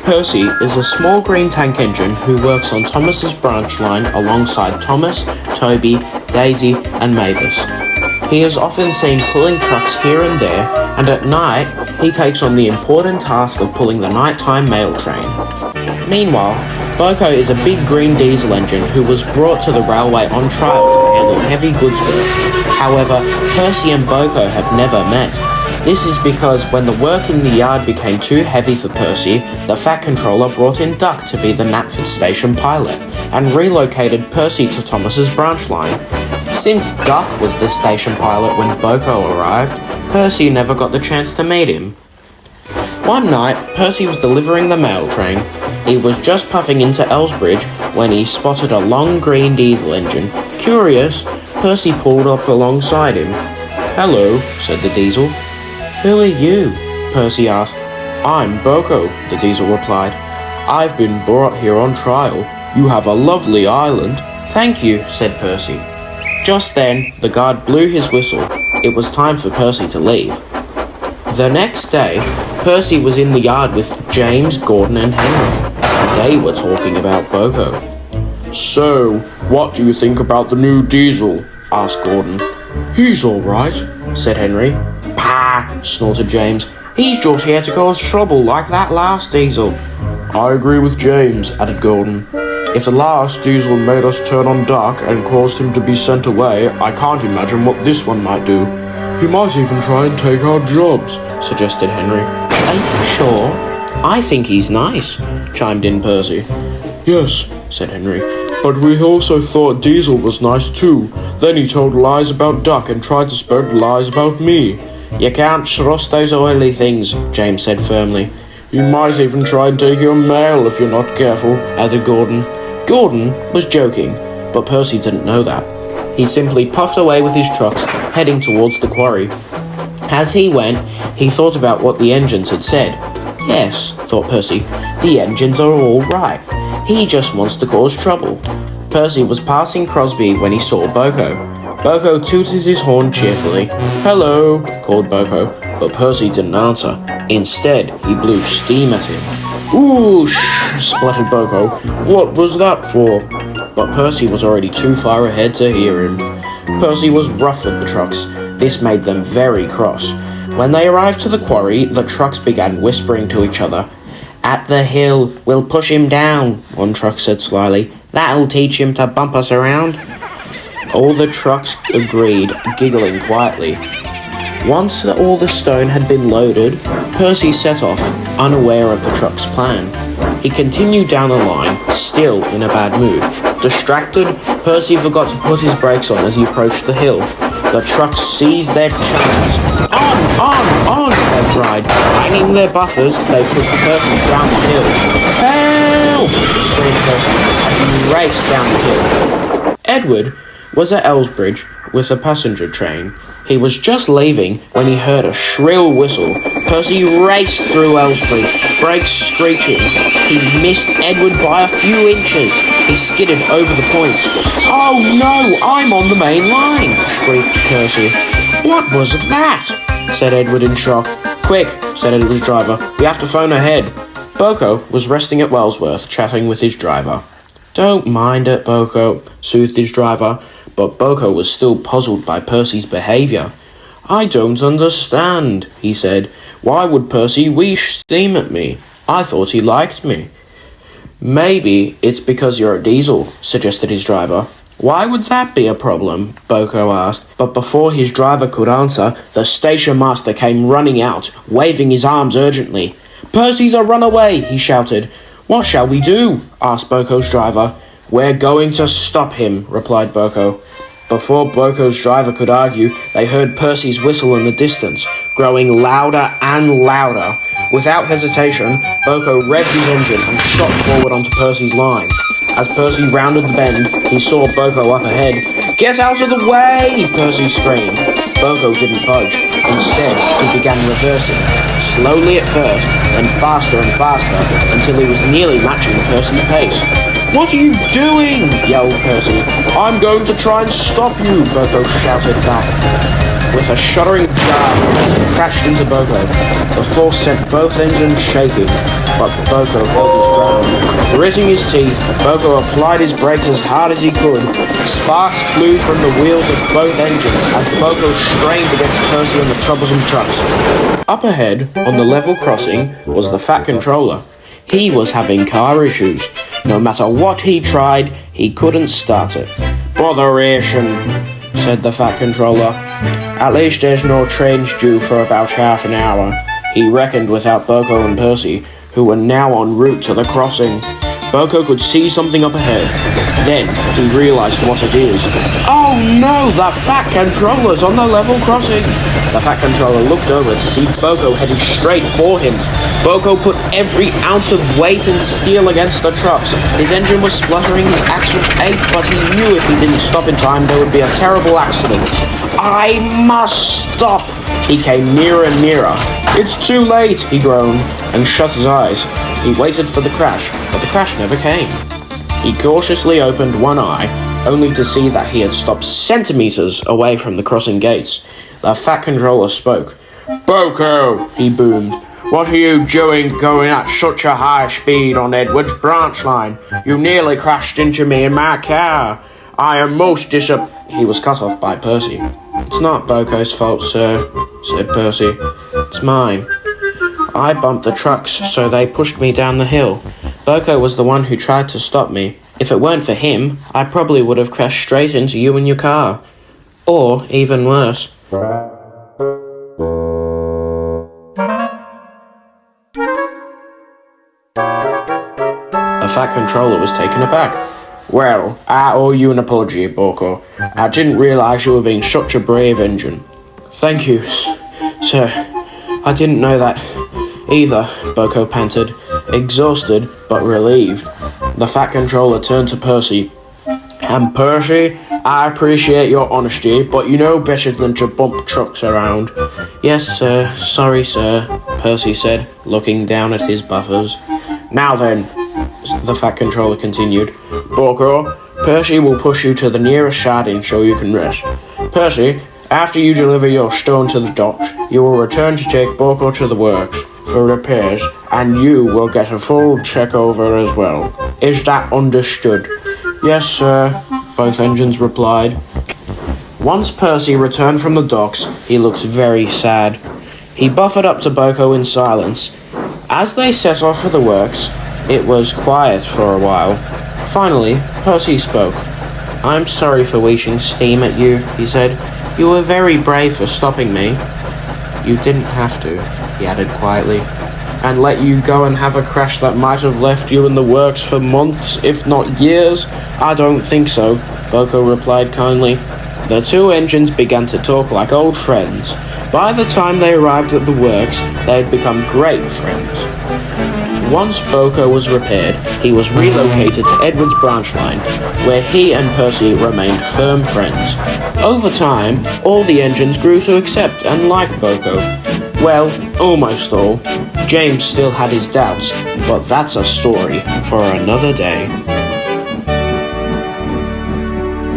Percy is a small green tank engine who works on Thomas's branch line alongside Thomas, Toby, Daisy, and Mavis. He is often seen pulling trucks here and there, and at night, he takes on the important task of pulling the nighttime mail train. Meanwhile, BoCo is a big green diesel engine who was brought to the railway on trial to handle heavy goods work. However, Percy and BoCo have never met. This is because when the work in the yard became too heavy for Percy, the Fat Controller brought in Duck to be the Knapford station pilot, and relocated Percy to Thomas's branch line. Since Duck was the station pilot when BoCo arrived, Percy never got the chance to meet him. One night, Percy was delivering the mail train. He was just puffing into Elsbridge when he spotted a long green diesel engine. Curious, Percy pulled up alongside him. "Hello," said the diesel. "Who are you?" Percy asked. "I'm BoCo," the diesel replied. "I've been brought here on trial. You have a lovely island." "Thank you," said Percy. Just then, the guard blew his whistle. It was time for Percy to leave. The next day, Percy was in the yard with James, Gordon, and Henry. They were talking about BoCo. "So, what do you think about the new diesel?" asked Gordon. "He's all right," said Henry. "Pah!" snorted James. "He's just here to cause trouble like that last diesel." "I agree with James," added Gordon. "If the last diesel made us turn on Duck and caused him to be sent away, I can't imagine what this one might do. He might even try and take our jobs," suggested Henry. "Are you sure? I think he's nice," chimed in Percy. "Yes," said Henry, "but we also thought Diesel was nice too. Then he told lies about Duck and tried to spread lies about me." "You can't trust those oily things," James said firmly. "He might even try and take your mail if you're not careful," added Gordon. Gordon was joking, but Percy didn't know that. He simply puffed away with his trucks, heading towards the quarry. As he went, he thought about what the engines had said. Yes, thought Percy, the engines are all right. He just wants to cause trouble. Percy was passing Crosby when he saw BoCo. BoCo tooted his horn cheerfully. "Hello," called BoCo, but Percy didn't answer. Instead, he blew steam at him. "Oosh!" spluttered BoCo. "What was that for?" But Percy was already too far ahead to hear him. Percy was rough with the trucks. This made them very cross. When they arrived to the quarry, the trucks began whispering to each other. "At the hill, we'll push him down," one truck said slyly. "That'll teach him to bump us around." All the trucks agreed, giggling quietly. Once all the stone had been loaded, Percy set off, unaware of the truck's plan. He continued down the line, still in a bad mood. Distracted, Percy forgot to put his brakes on as he approached the hill. The trucks seized their channels. On! They cried. Banging their buffers, they pushed Percy down the hill. "Help!" screamed Percy as he raced down the hill. Edward was at Elsbridge with a passenger train. He was just leaving when he heard a shrill whistle. Percy raced through Elsbridge, brakes screeching. He missed Edward by a few inches. He skidded over the points. "Oh no, I'm on the main line!" shrieked Percy. "What was that?" said Edward in shock. "Quick," said Edward's driver. "We have to phone ahead." BoCo was resting at Wellsworth, chatting with his driver. "Don't mind it, BoCo," soothed his driver. But BoCo was still puzzled by Percy's behaviour. "I don't understand," he said. "Why would Percy wish steam at me? I thought he liked me." "Maybe it's because you're a diesel," suggested his driver. "Why would that be a problem?" BoCo asked. But before his driver could answer, the station master came running out, waving his arms urgently. "Percy's a runaway!" he shouted. "What shall we do?" asked BoCo's driver. "We're going to stop him," replied BoCo. Before BoCo's driver could argue, they heard Percy's whistle in the distance, growing louder and louder. Without hesitation, BoCo revved his engine and shot forward onto Percy's line. As Percy rounded the bend, he saw BoCo up ahead. "Get out of the way!" Percy screamed. BoCo didn't budge. Instead, he began reversing, slowly at first, then faster and faster, until he was nearly matching Percy's pace. "What are you doing?" yelled Percy. "I'm going to try and stop you," BoCo shouted back. With a shuddering jar, Percy crashed into BoCo. The force sent both engines shaking, but BoCo held his ground. Gritting his teeth, BoCo applied his brakes as hard as he could. Sparks flew from the wheels of both engines as BoCo strained against Percy and the troublesome trucks. Up ahead, on the level crossing, was the Fat Controller. He was having car issues. No matter what he tried, he couldn't start it. "Botheration," said the Fat Controller. "At least there's no trains due for about half an hour." He reckoned without BoCo and Percy, who were now en route to the crossing. BoCo could see something up ahead. Then he realized what it is. Oh no, the Fat Controller's on the level crossing! The Fat Controller looked over to see BoCo heading straight for him. BoCo put every ounce of weight and steel against the trucks. His engine was spluttering, his axles ached, but he knew if he didn't stop in time, there would be a terrible accident. "I must stop!" He came nearer and nearer. "It's too late," he groaned, and shut his eyes. He waited for the crash, but the crash never came. He cautiously opened one eye, only to see that he had stopped centimeters away from the crossing gates. The Fat Controller spoke. "BoCo," he boomed. "What are you doing going at such a high speed on Edward's branch line? You nearly crashed into me in my car. I am most He was cut off by Percy. "It's not BoCo's fault, sir," said Percy. "It's mine. I bumped the trucks, so they pushed me down the hill. BoCo was the one who tried to stop me. If it weren't for him, I probably would have crashed straight into you and your car. Or, even worse." The Fat Controller was taken aback. "Well, I owe you an apology, BoCo. I didn't realize you were being such a brave engine." "Thank you, sir. I didn't know that either," BoCo panted, exhausted but relieved. The Fat Controller turned to Percy. "And Percy, I appreciate your honesty, but you know better than to bump trucks around." "Yes, sir. Sorry, sir," Percy said, looking down at his buffers. "Now then," the Fat Controller continued, "BoCo, Percy will push you to the nearest siding so you can rest. Percy, after you deliver your stone to the docks, you will return to take BoCo to the works for repairs, and you will get a full check over as well. Is that understood?" "Yes, sir," both engines replied. Once Percy returned from the docks, he looked very sad. He buffered up to BoCo in silence. As they set off for the works, it was quiet for a while. Finally, Percy spoke. "I'm sorry for wasting steam at you," he said. "You were very brave for stopping me." "You didn't have to," he added quietly. "And let you go and have a crash that might have left you in the works for months, if not years?" "I don't think so," BoCo replied kindly. The two engines began to talk like old friends. By the time they arrived at the works, they had become great friends. Once BoCo was repaired, he was relocated to Edward's branch line, where he and Percy remained firm friends. Over time, all the engines grew to accept and like BoCo. Well, almost all. James still had his doubts, but that's a story for another day.